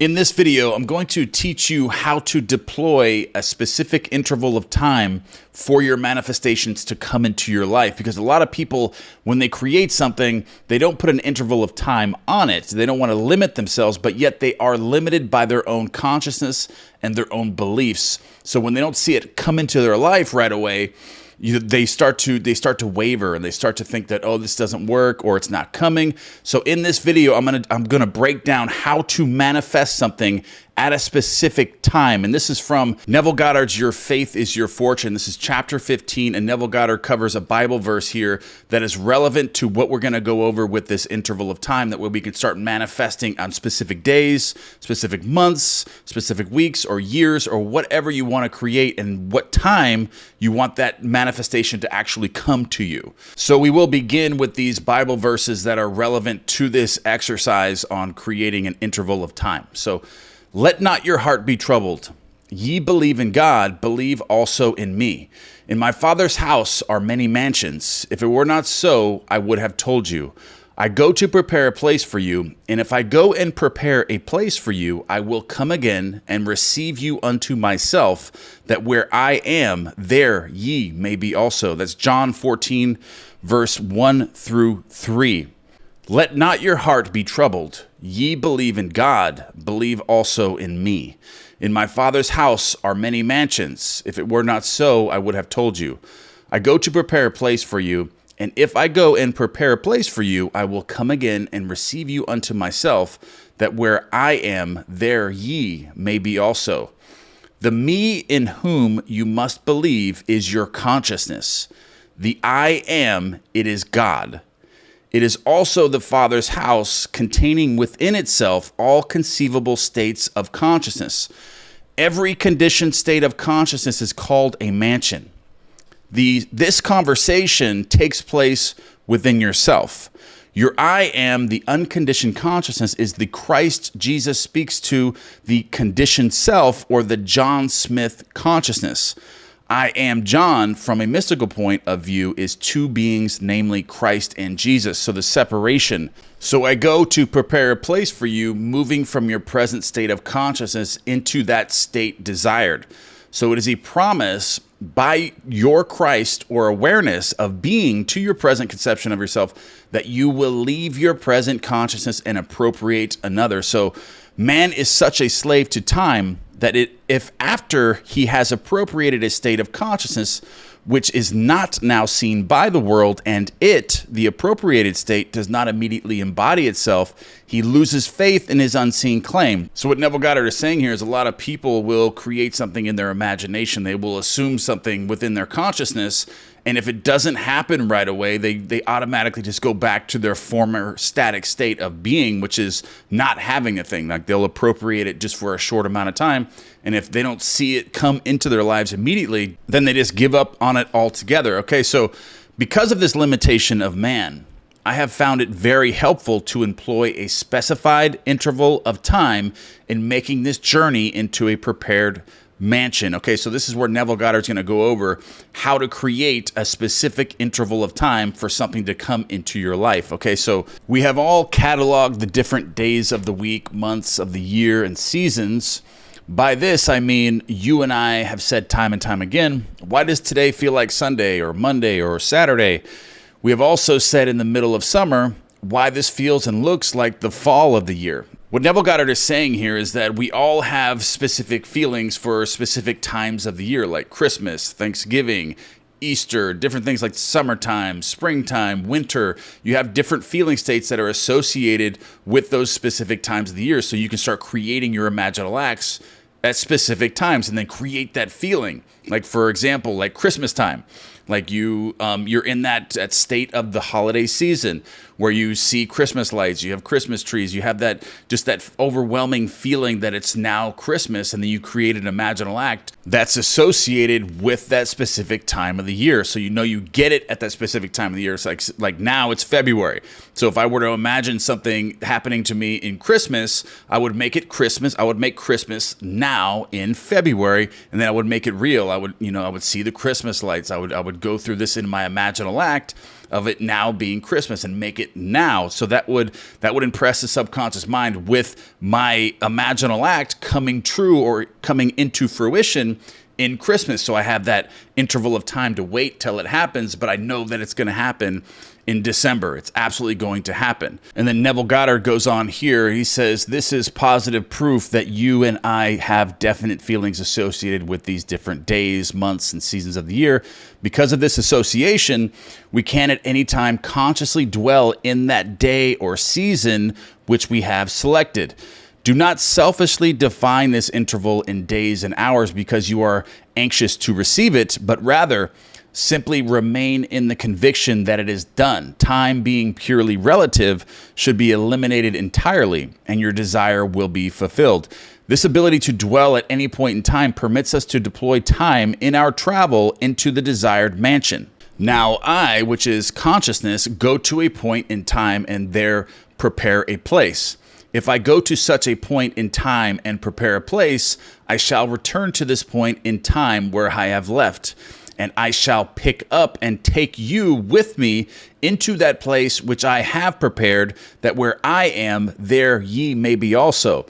In this video, I'm going to teach you how to deploy a specific interval of time for your manifestations to come into your life. Because a lot of people, when they create something, they don't put an interval of time on it. They don't want to limit themselves, but yet they are limited by their own consciousness and their own beliefs. So when they don't see it come into their life right away, they start to waver and they start to think that, oh, this doesn't work or it's not coming. So in this video, I'm gonna break down how to manifest something at a specific time. And this is from Neville Goddard's Your Faith is Your Fortune. This is chapter 15, and Neville Goddard covers a Bible verse here that is relevant to what we're gonna go over with this interval of time, that way we can start manifesting on specific days, specific months, specific weeks or years, or whatever you wanna create and what time you want that manifestation to actually come to you. So we will begin with these Bible verses that are relevant to this exercise on creating an interval of time. So, let not your heart be troubled. Ye believe in God, believe also in me. In my Father's house are many mansions. If it were not so, I would have told you. I go to prepare a place for you, and if I go and prepare a place for you, I will come again and receive you unto myself, that where I am, there ye may be also. That's John 14, verse 1 through 3. Let not your heart be troubled. Ye believe in God, believe also in me. In my Father's house are many mansions. If it were not so, I would have told you. I go to prepare a place for you, and if I go and prepare a place for you, I will come again and receive you unto myself, that where I am, there ye may be also. The me in whom you must believe is your consciousness. The I am, it is God. It is also the Father's house, containing within itself all conceivable states of consciousness. Every conditioned state of consciousness is called a mansion. This conversation takes place within yourself. Your I am, the unconditioned consciousness, is the Christ Jesus speaks to the conditioned self, or the John Smith consciousness. I am John, from a mystical point of view, is two beings, namely Christ and Jesus. So the separation. So I go to prepare a place for you, moving from your present state of consciousness into that state desired. So it is a promise by your Christ or awareness of being to your present conception of yourself that you will leave your present consciousness and appropriate another. So man is such a slave to time that if after he has appropriated a state of consciousness, which is not now seen by the world, and the appropriated state, does not immediately embody itself, he loses faith in his unseen claim. So what Neville Goddard is saying here is a lot of people will create something in their imagination. They will assume something within their consciousness, and if it doesn't happen right away, they automatically just go back to their former static state of being, which is not having a thing. Like, they'll appropriate it just for a short amount of time, and if they don't see it come into their lives immediately, then they just give up on it altogether. Okay, so because of this limitation of man, I have found it very helpful to employ a specified interval of time in making this journey into a prepared mansion. Okay, so this is where Neville Goddard's going to go over how to create a specific interval of time for something to come into your life. Okay, so we have all cataloged the different days of the week, months of the year, and seasons. By this, I mean, you and I have said time and time again, why does today feel like Sunday or Monday or Saturday? We have also said in the middle of summer, why this feels and looks like the fall of the year. What Neville Goddard is saying here is that we all have specific feelings for specific times of the year, like Christmas, Thanksgiving, Easter, different things like summertime, springtime, winter. You have different feeling states that are associated with those specific times of the year. So you can start creating your imaginal acts at specific times and then create that feeling. Like, for example, like Christmas time. Like you're in that state of the holiday season where you see Christmas lights, you have Christmas trees, you have that overwhelming feeling that it's now Christmas, and then you create an imaginal act that's associated with that specific time of the year. So you get it at that specific time of the year. It's like now it's February. So if I were to imagine something happening to me in Christmas, I would make it Christmas. I would make Christmas now in February, and then I would make it real. I would see the Christmas lights. I would would go through this in my imaginal act of it now being Christmas and make it now. So that would impress the subconscious mind with my imaginal act coming true or coming into fruition in Christmas. So I have that interval of time to wait till it happens, but I know that it's going to happen in December. It's absolutely going to happen. And then Neville Goddard goes on here. He says, this is positive proof that you and I have definite feelings associated with these different days, months, and seasons of the year. Because of this association, we can at any time consciously dwell in that day or season which we have selected. Do not selfishly define this interval in days and hours because you are anxious to receive it, but rather simply remain in the conviction that it is done. Time, being purely relative, should be eliminated entirely, and your desire will be fulfilled. This ability to dwell at any point in time permits us to deploy time in our travel into the desired mansion. Now I, which is consciousness, go to a point in time and there prepare a place. If I go to such a point in time and prepare a place, I shall return to this point in time where I have left, and I shall pick up and take you with me into that place which I have prepared, that where I am, there ye may be also.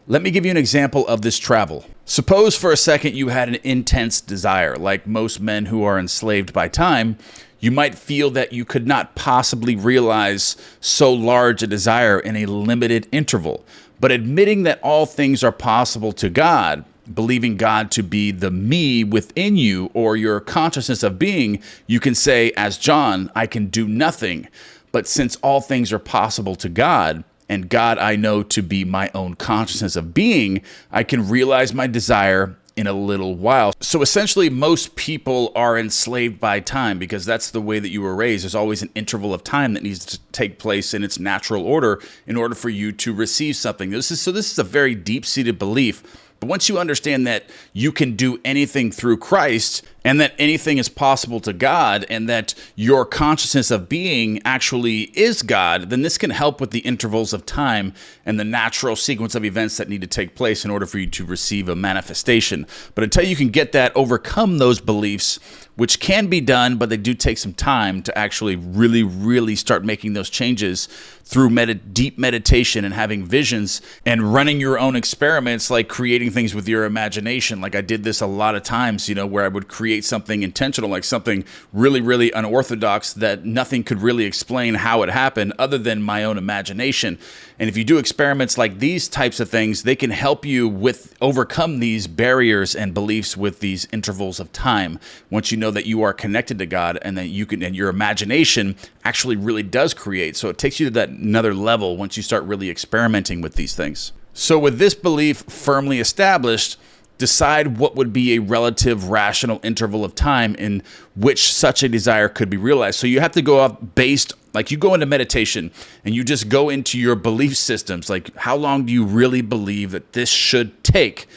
Let me give you an example of this travel. Suppose for a second you had an intense desire. Like most men who are enslaved by time, you might feel that you could not possibly realize so large a desire in a limited interval. But admitting that all things are possible to God, believing God to be the me within you or your consciousness of being, you can say, as John, I can do nothing. But since all things are possible to God, and God I know to be my own consciousness of being, I can realize my desire in a little while. So essentially, most people are enslaved by time because that's the way that you were raised. There's always an interval of time that needs to take place in its natural order in order for you to receive something. This is a very deep-seated belief. But once you understand that you can do anything through Christ and that anything is possible to God and that your consciousness of being actually is God, then this can help with the intervals of time and the natural sequence of events that need to take place in order for you to receive a manifestation. But until you can get that, overcome those beliefs, which can be done, but they do take some time to actually really start making those changes through deep meditation and having visions and running your own experiments, like creating things with your imagination. Like I did this a lot of times, where I would create something intentional, like something really unorthodox that nothing could really explain how it happened other than my own imagination. And if you do experiments like these types of things, they can help you with overcome these barriers and beliefs with these intervals of time. Once you know that you are connected to God and that you can, and your imagination actually really does create. So it takes you to that another level once you start really experimenting with these things. So with this belief firmly established, decide what would be a relative rational interval of time in which such a desire could be realized. So you have to go off based, like you go into meditation and you just go into your belief systems. Like, how long do you really believe that this should take,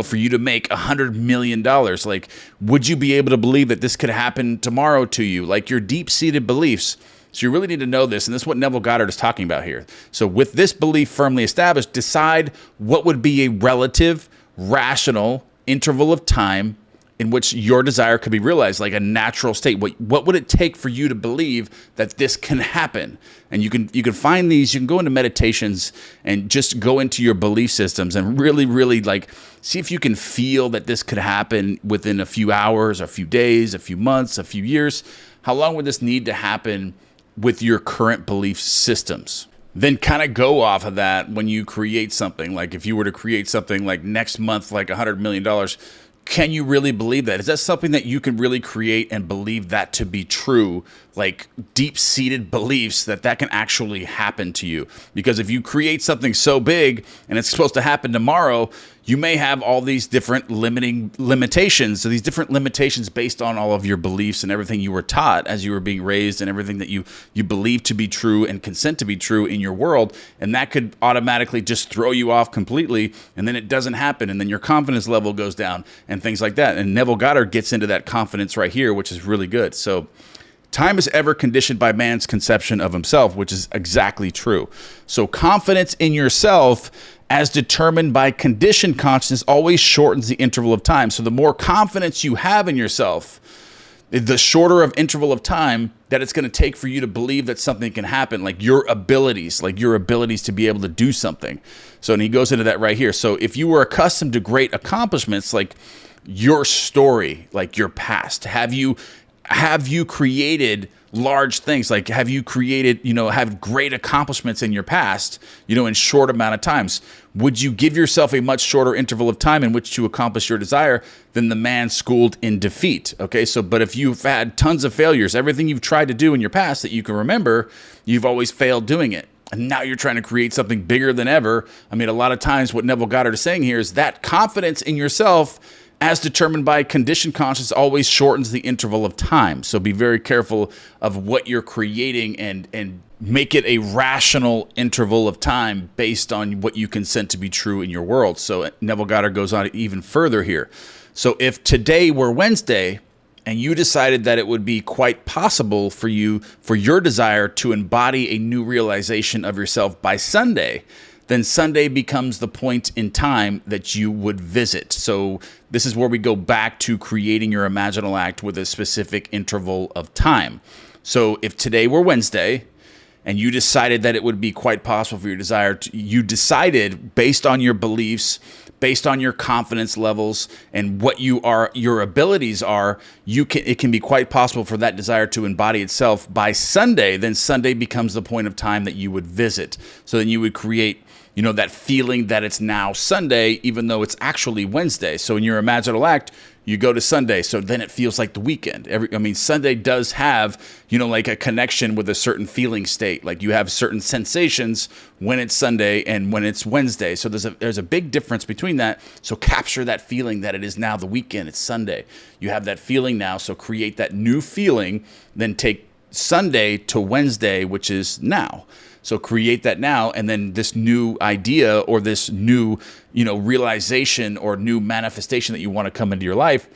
for you to make $100 million? Like, would you be able to believe that this could happen tomorrow to you? Like your deep-seated beliefs. So you really need to know this, and this is what Neville Goddard is talking about here. So with this belief firmly established, decide what would be a relative, rational interval of time in which your desire could be realized, like a natural state. What would it take for you to believe that this can happen? And you can find these. You can go into meditations and just go into your belief systems and really like see if you can feel that this could happen within a few hours, a few days, a few months, a few years. How long would this need to happen with your current belief systems? Then kind of go off of that when you create something. Like if you were to create something like next month, like $100 million, can you really believe that? Is that something that you can really create and believe that to be true? Like deep-seated beliefs that can actually happen to you. Because if you create something so big and it's supposed to happen tomorrow, you may have all these different limitations. So these different limitations based on all of your beliefs and everything you were taught as you were being raised and everything that you believe to be true and consent to be true in your world. And that could automatically just throw you off completely. And then it doesn't happen. And then your confidence level goes down and things like that. And Neville Goddard gets into that confidence right here, which is really good. So time is ever conditioned by man's conception of himself, which is exactly true. So confidence in yourself as determined by conditioned consciousness always shortens the interval of time. So the more confidence you have in yourself, the shorter of interval of time that it's going to take for you to believe that something can happen, like your abilities to be able to do something. So, and he goes into that right here. So if you were accustomed to great accomplishments, like your story, like your past, have you created large things? Like, have you created, have great accomplishments in your past, in short amount of times? Would you give yourself a much shorter interval of time in which to accomplish your desire than the man schooled in defeat? Okay, so, but if you've had tons of failures, everything you've tried to do in your past that you can remember, you've always failed doing it. And now you're trying to create something bigger than ever. I mean, a lot of times what Neville Goddard is saying here is that confidence in yourself, as determined by conditioned consciousness, always shortens the interval of time. So be very careful of what you're creating and make it a rational interval of time based on what you consent to be true in your world. So Neville Goddard goes on even further here. So if today were Wednesday and you decided that it would be quite possible for your desire to embody a new realization of yourself by Sunday, then Sunday becomes the point in time that you would visit. So this is where we go back to creating your imaginal act with a specific interval of time. So if today were Wednesday and you decided that it would be quite possible for your desire you decided based on your beliefs, based on your confidence levels and what your abilities are, it can be quite possible for that desire to embody itself by Sunday. Then Sunday becomes the point of time that you would visit. So then you would create that feeling that it's now Sunday, even though it's actually Wednesday. So in your imaginal act, you go to Sunday. So then it feels like the weekend. Sunday does have, like a connection with a certain feeling state. Like you have certain sensations when it's Sunday and when it's Wednesday. So there's a big difference between that. So capture that feeling that it is now the weekend, it's Sunday. You have that feeling now. So create that new feeling, then take Sunday to Wednesday, which is now. So create that now, and then this new idea or this new, realization or new manifestation that you want to come into your life,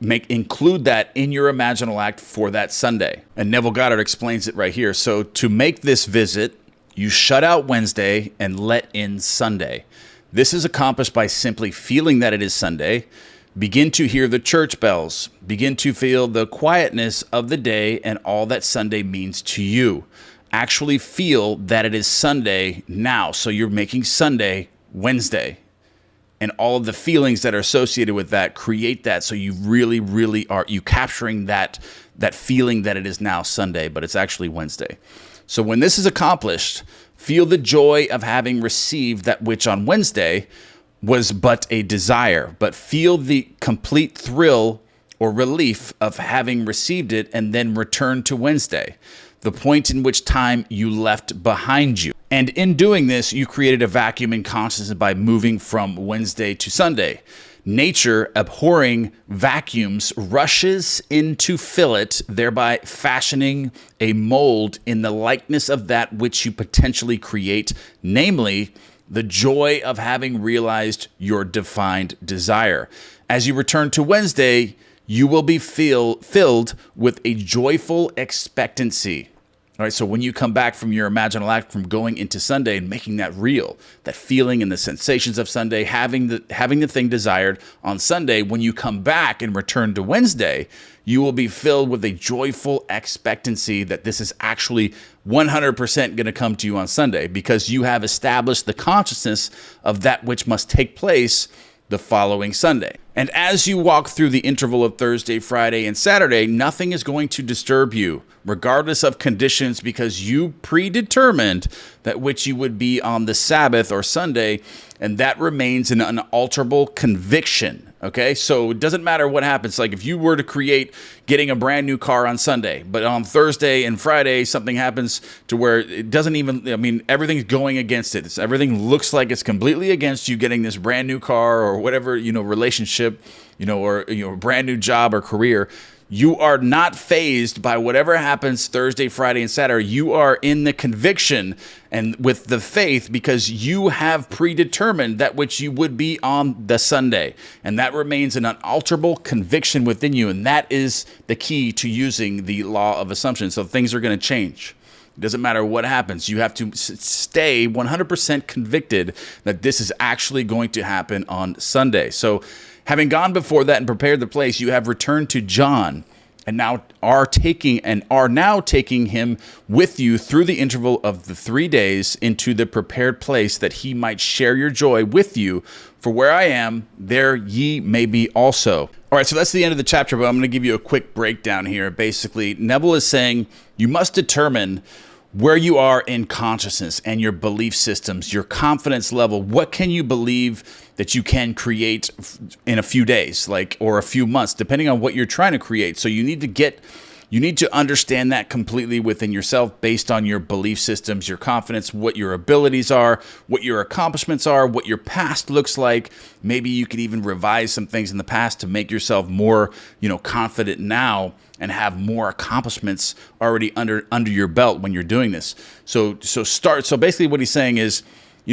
include that in your imaginal act for that Sunday. And Neville Goddard explains it right here. So to make this visit, you shut out Wednesday and let in Sunday. This is accomplished by simply feeling that it is Sunday. Begin to hear the church bells. Begin to feel the quietness of the day and all that Sunday means to you. Actually feel that it is Sunday now. So you're making Sunday Wednesday. And all of the feelings that are associated with that, create that. So you really, really are capturing that feeling that it is now Sunday, but it's actually Wednesday. So when this is accomplished, feel the joy of having received that which on Wednesday was but a desire, but feel the complete thrill or relief of having received it and then return to Wednesday, the point in which time you left behind you. And in doing this, you created a vacuum in consciousness by moving from Wednesday to Sunday. Nature, abhorring vacuums, rushes in to fill it, thereby fashioning a mold in the likeness of that which you potentially create, namely, the joy of having realized your defined desire. As you return to Wednesday, you will be filled with a joyful expectancy. All right, so when you come back from your imaginal act, from going into Sunday and making that real, that feeling and the sensations of Sunday, having the thing desired on Sunday, when you come back and return to Wednesday, you will be filled with a joyful expectancy that this is actually 100% going to come to you on Sunday, because you have established the consciousness of that which must take place the following Sunday. And as you walk through the interval of Thursday, Friday, and Saturday, nothing is going to disturb you, regardless of conditions, because you predetermined that which you would be on the Sabbath or Sunday, and that remains an unalterable conviction. Okay, so it doesn't matter what happens. Like if you were to create getting a brand new car on Sunday, but on Thursday and Friday, something happens to where it doesn't even, everything's going against it. Everything looks like it's completely against you getting this brand new car or whatever, relationship, or, a brand new job or career. You are not fazed by whatever happens Thursday, Friday, and Saturday. You are in the conviction and with the faith, because you have predetermined that which you would be on the Sunday. And that remains an unalterable conviction within you. And that is the key to using the law of assumption. So things are going to change. It doesn't matter what happens. You have to stay 100% convicted that this is actually going to happen on Sunday. So having gone before that and prepared the place, you have returned to John and now are now taking him with you through the interval of the 3 days into the prepared place, that he might share your joy with you. For where I am, there ye may be also. All right, so that's the end of the chapter, but I'm going to give you a quick breakdown here. Basically, Neville is saying you must determine where you are in consciousness and your belief systems, your confidence level. What can you believe that you can create in a few days, or a few months, depending on what you're trying to create. So you need to understand that completely within yourself, based on your belief systems, your confidence, what your abilities are, what your accomplishments are, what your past looks like. Maybe you can even revise some things in the past to make yourself more, confident now, and have more accomplishments already under your belt when you're doing this. So basically what he's saying is,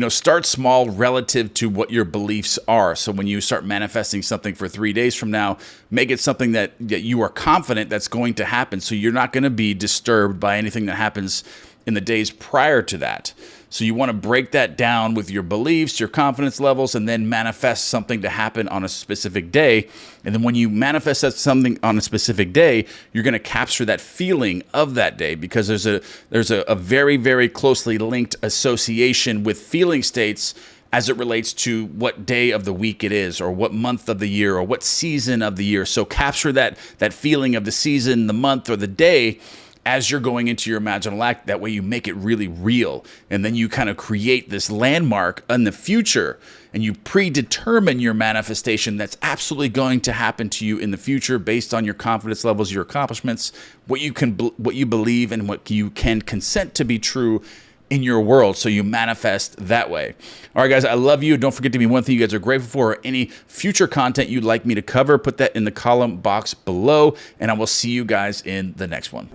start small relative to what your beliefs are. So when you start manifesting something for 3 days from now, make it something that you are confident that's going to happen. So you're not going to be disturbed by anything that happens in the days prior to that. So you want to break that down with your beliefs, your confidence levels, and then manifest something to happen on a specific day. And then when you manifest that something on a specific day, you're going to capture that feeling of that day, because there's a very, very closely linked association with feeling states as it relates to what day of the week it is, or what month of the year, or what season of the year. So capture that feeling of the season, the month, or the day as you're going into your imaginal act. That way you make it really real. And then you kind of create this landmark in the future, and you predetermine your manifestation that's absolutely going to happen to you in the future based on your confidence levels, your accomplishments, what you believe, and what you can consent to be true in your world. So you manifest that way. All right, guys, I love you. Don't forget to be one thing you guys are grateful for, or any future content you'd like me to cover. Put that in the column box below, and I will see you guys in the next one.